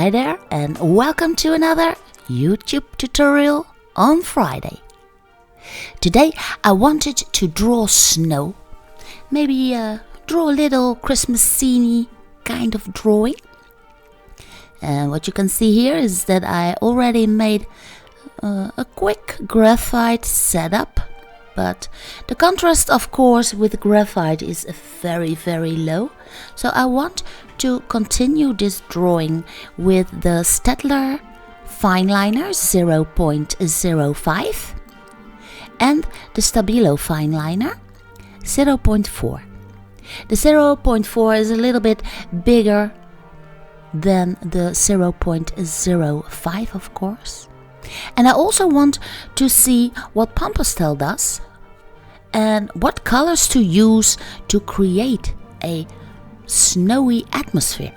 Hi there, and welcome to another YouTube tutorial on Friday. Today I wanted to draw snow, maybe draw a little Christmas scene kind of drawing. And what you can see here is that I already made a quick graphite setup, but the contrast of course with graphite is very low, so I want to continue this drawing with the Staedtler fineliner 0.05 and the Stabilo fineliner 0.4. The 0.4 is a little bit bigger than the 0.05 of course. And I also want to see what Pampas-Tel does and what colors to use to create a snowy atmosphere.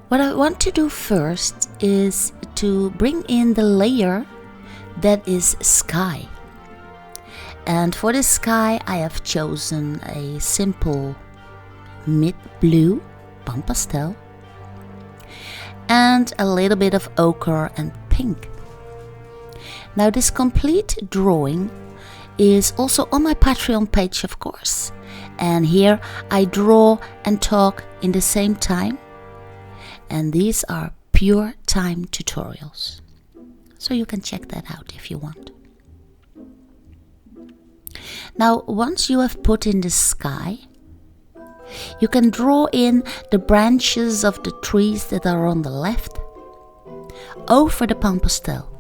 What I want to do first is to bring in the layer that is sky. And for this sky I have chosen a simple mid-blue Pampas-Tel and a little bit of ochre and pink. Now this complete drawing is also on my Patreon page of course, and here I draw and talk in the same time, and these are pure time tutorials, so you can check that out if you want. Now once you have put in the sky, you can draw in the branches of the trees that are on the left over the Pampas-Tel.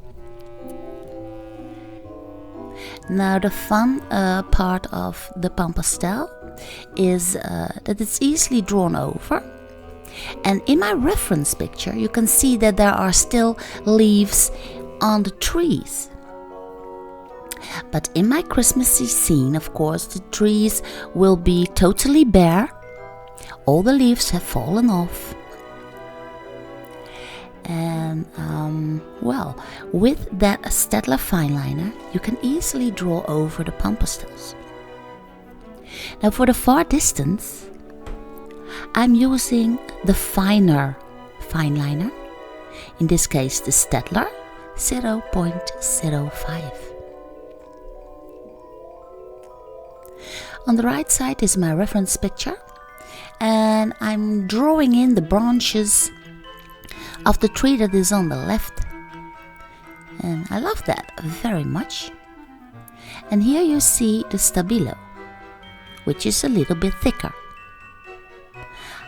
Now the fun part of the Pampas-Tel is that it's easily drawn over, and in my reference picture you can see that there are still leaves on the trees. But in my Christmassy scene of course the trees will be totally bare. All the leaves have fallen off. And well, with that Staedtler fineliner you can easily draw over the Pampas-Tels. Now for the far distance I'm using the finer fineliner, in this case the Staedtler 0.05. On the right side is my reference picture, and I'm drawing in the branches of the tree that is on the left, and I love that very much. And here you see the Stabilo, which is a little bit thicker.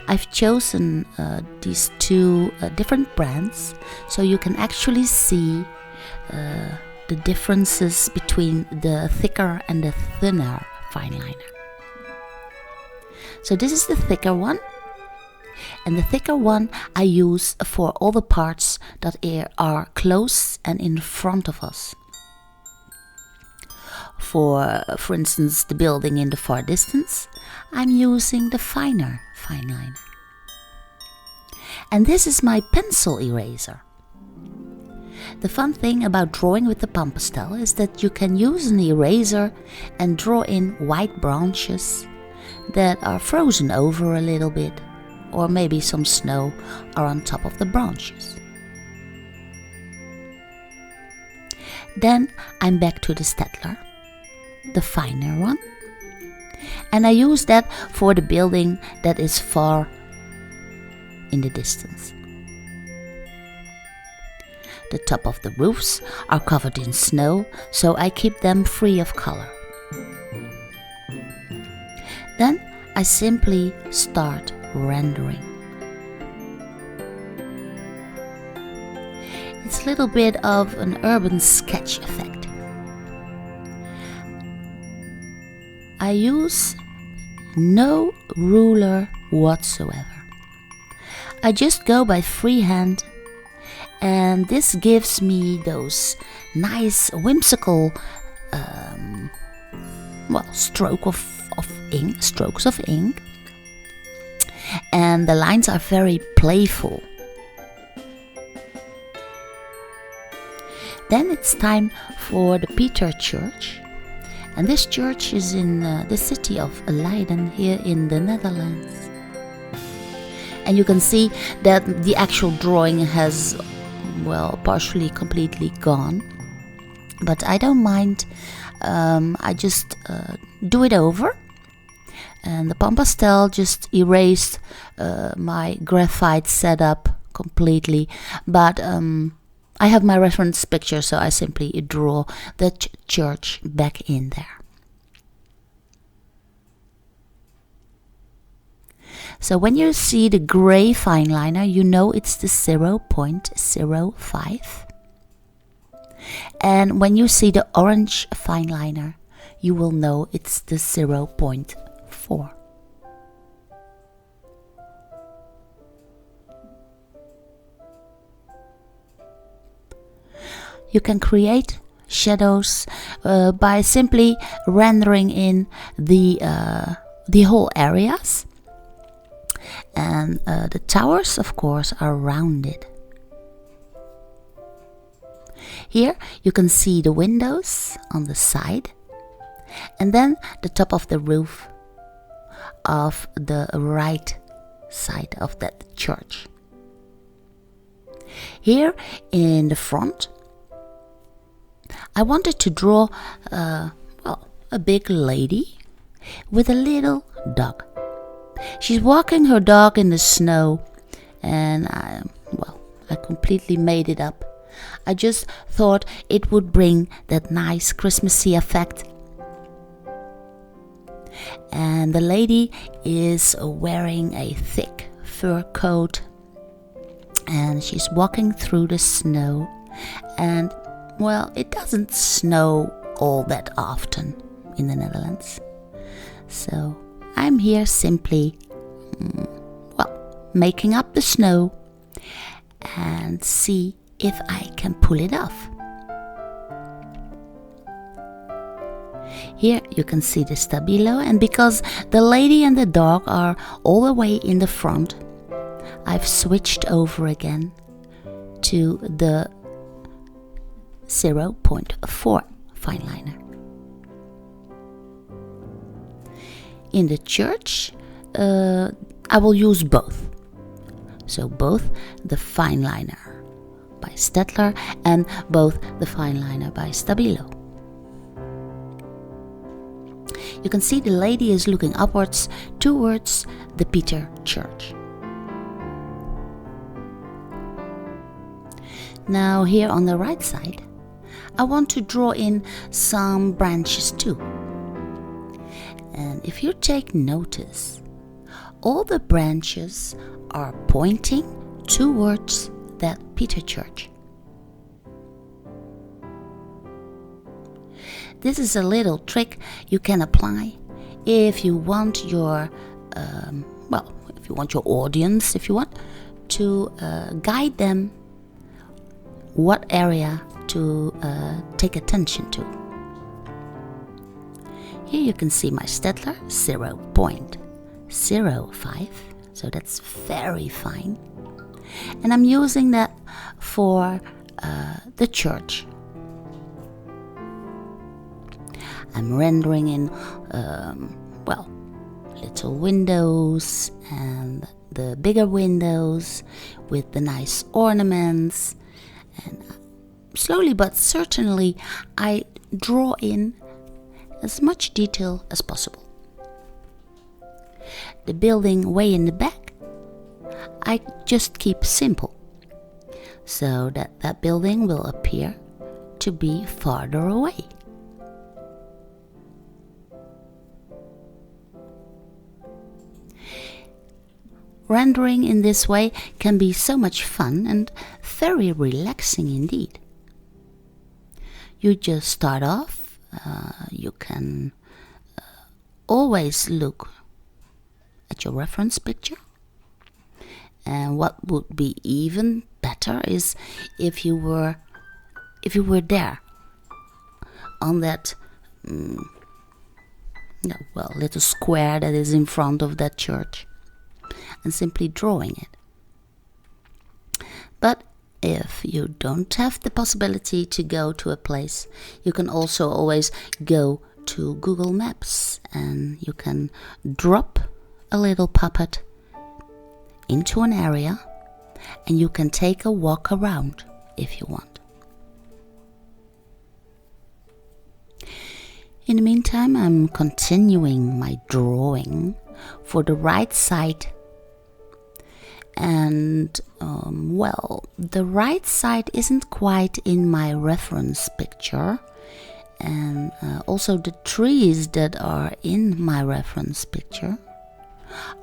I've chosen these two different brands so you can actually see the differences between the thicker and the thinner fineliner. So this is the thicker one, and the thicker one I use for all the parts that are close and in front of us. For instance, the building in the far distance, I'm using the finer fineliner. And this is my pencil eraser. The fun thing about drawing with the Pampas-Tel is that you can use an eraser and draw in white branches that are frozen over a little bit, or maybe some snow are on top of the branches. Then I'm back to the Staedtler, the finer one, and I use that for the building that is far in the distance. The top of the roofs are covered in snow, so I keep them free of color. Then I simply start rendering. It's a little bit of an urban sketch effect. I use no ruler whatsoever. I just go by freehand, and this gives me those nice whimsical strokes of ink, and the lines are very playful. Then it's time for the Peter Church, and this church is in the city of Leiden here in the Netherlands. And you can see that the actual drawing has, well, partially completely gone. But I don't mind. I just do it over. And the Palm Pastel just erased my graphite setup completely. But I have my reference picture, so I simply draw the church back in there. So when you see the gray fine liner, you know it's the 0.05. And when you see the orange fine liner, you will know it's the 0.4. You can create shadows by simply rendering in the whole areas. And the towers, of course, are rounded. Here you can see the windows on the side, and then the top of the roof of the right side of that church. Here in the front, I wanted to draw a big lady with a little dog. She's walking her dog in the snow, and I completely made it up. I just thought it would bring that nice Christmassy effect. And the lady is wearing a thick fur coat, and she's walking through the snow. And, well, it doesn't snow all that often in the Netherlands. So I'm here simply, making up the snow and see if I can pull it off. Here you can see the stabilo, and because the lady and the dog are all the way in the front, I've switched over again to the 0.4 fine liner. In the church, I will use both. So both the fine liner by Stettler and both the fine liner by Stabilo. You can see the lady is looking upwards towards the Peter Church. Now here on the right side, I want to draw in some branches too. And if you take notice, all the branches are pointing towards that Peter Church. This is a little trick you can apply if you want your, if you want your audience, if you want to guide them what area to take attention to. Here you can see my Stettler 0.05, so that's very fine. And I'm using that for the church. I'm rendering in, little windows and the bigger windows with the nice ornaments. And slowly but certainly I draw in as much detail as possible. The building way in the back, I just keep simple, so that building will appear to be farther away. Rendering in this way can be so much fun and very relaxing indeed. You just start off. You can always look at your reference picture. And what would be even better is if you were there on that little square that is in front of that church, and simply drawing it. But if you don't have the possibility to go to a place, you can also always go to Google Maps, and you can drop a little puppet into an area and you can take a walk around if you want. In the meantime, I'm continuing my drawing for the right side. And, the right side isn't quite in my reference picture. And also the trees that are in my reference picture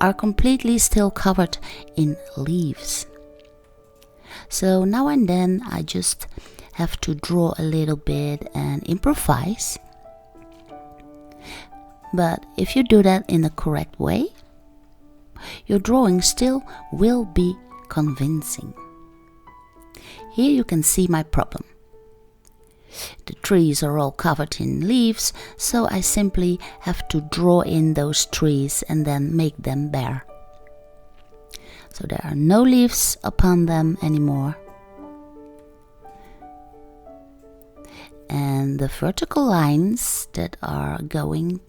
are completely still covered in leaves. So now and then I just have to draw a little bit and improvise. But if you do that in the correct way, your drawing still will be convincing. Here you can see my problem. The trees are all covered in leaves, so I simply have to draw in those trees and then make them bare. So there are no leaves upon them anymore. And the vertical lines that are going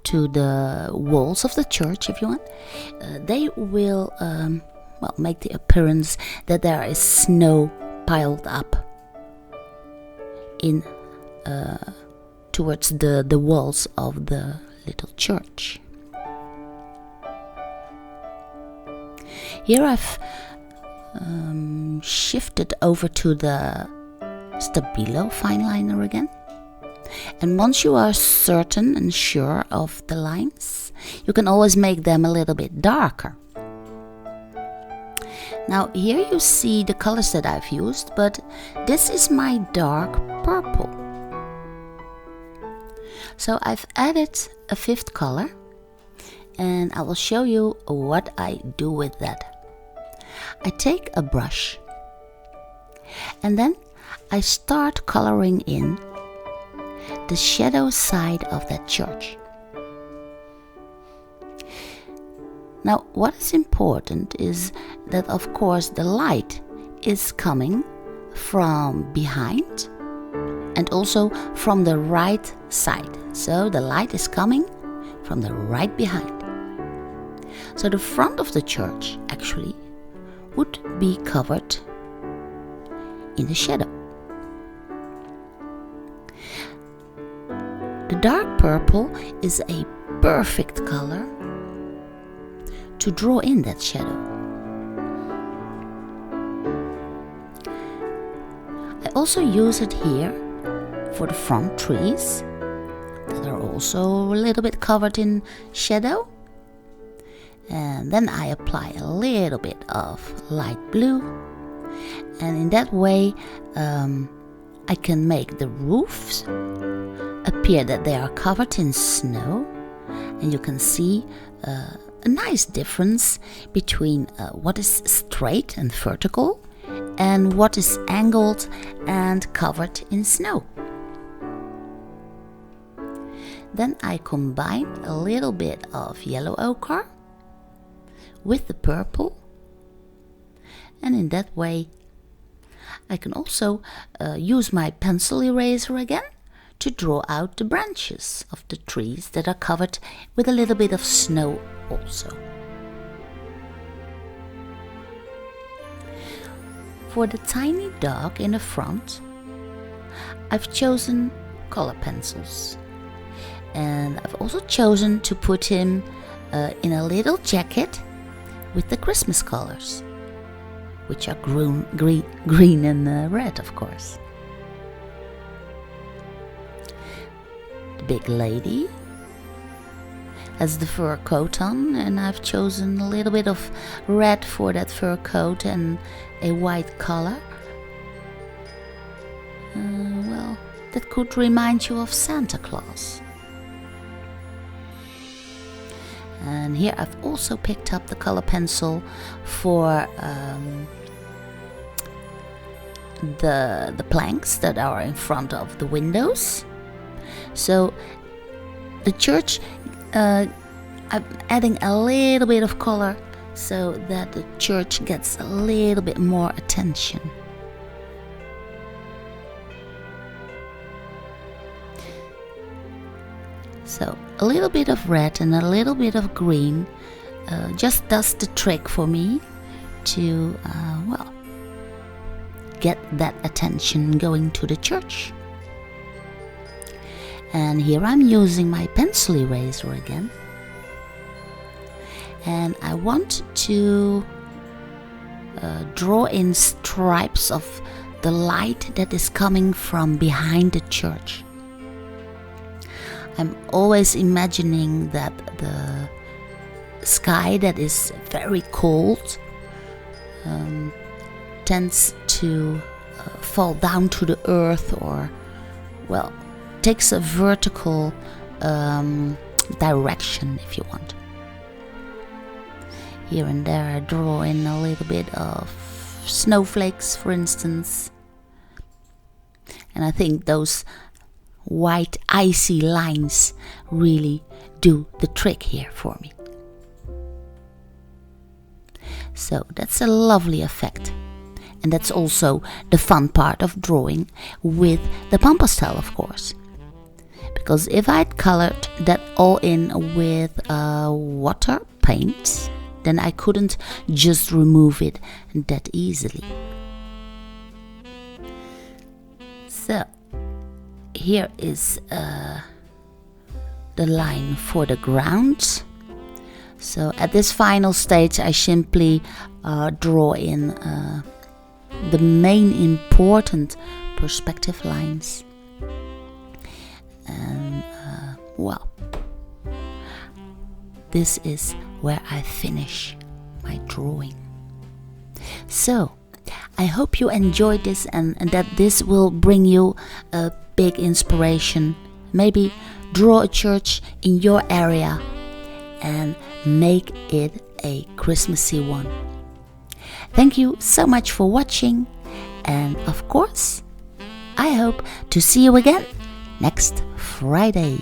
to the walls of the church, if you want, they will make the appearance that there is snow piled up in towards the walls of the little church. Here I've shifted over to the Stabilo fine liner again. And once you are certain and sure of the lines, you can always make them a little bit darker. Now here you see the colors that I've used, but this is my dark purple. So I've added a fifth color, and I will show you what I do with that. I take a brush and then I start coloring in the shadow side of that church. Now, what is important is that, of course, the light is coming from behind and also from the right side. So the light is coming from the right behind. So the front of the church actually would be covered in the shadow. The dark purple is a perfect color to draw in that shadow. I also use it here for the front trees that are also a little bit covered in shadow. And then I apply a little bit of light blue, and in that way I can make the roofs appear that they are covered in snow, and you can see a nice difference between what is straight and vertical and what is angled and covered in snow. Then I combine a little bit of yellow ochre with the purple, and in that way I can also use my pencil eraser again to draw out the branches of the trees that are covered with a little bit of snow also. For the tiny dog in the front, I've chosen color pencils, and I've also chosen to put him in a little jacket with the Christmas colors, which are green and red, of course. The big lady has the fur coat on, and I've chosen a little bit of red for that fur coat and a white collar. That could remind you of Santa Claus. And here I've also picked up the color pencil for the planks that are in front of the windows. So the church, I'm adding a little bit of color so that the church gets a little bit more attention. So a little bit of red and a little bit of green just does the trick for me to, get that attention going to the church. And here I'm using my pencil eraser again. And I want to draw in stripes of the light that is coming from behind the church. I'm always imagining that the sky that is very cold tends to fall down to the earth, or, well, takes a vertical direction, if you want. Here and there I draw in a little bit of snowflakes, for instance. And I think those white icy lines really do the trick here for me. So that's a lovely effect. And that's also the fun part of drawing with the pastel, of course. Because if I'd colored that all in with water paint, then I couldn't just remove it that easily. So here is the line for the ground. So at this final stage I simply draw in the main important perspective lines. And this is where I finish my drawing. So I hope you enjoyed this and that this will bring you a big inspiration. Maybe draw a church in your area and make it a Christmassy one. Thank you so much for watching, and of course, I hope to see you again next Friday.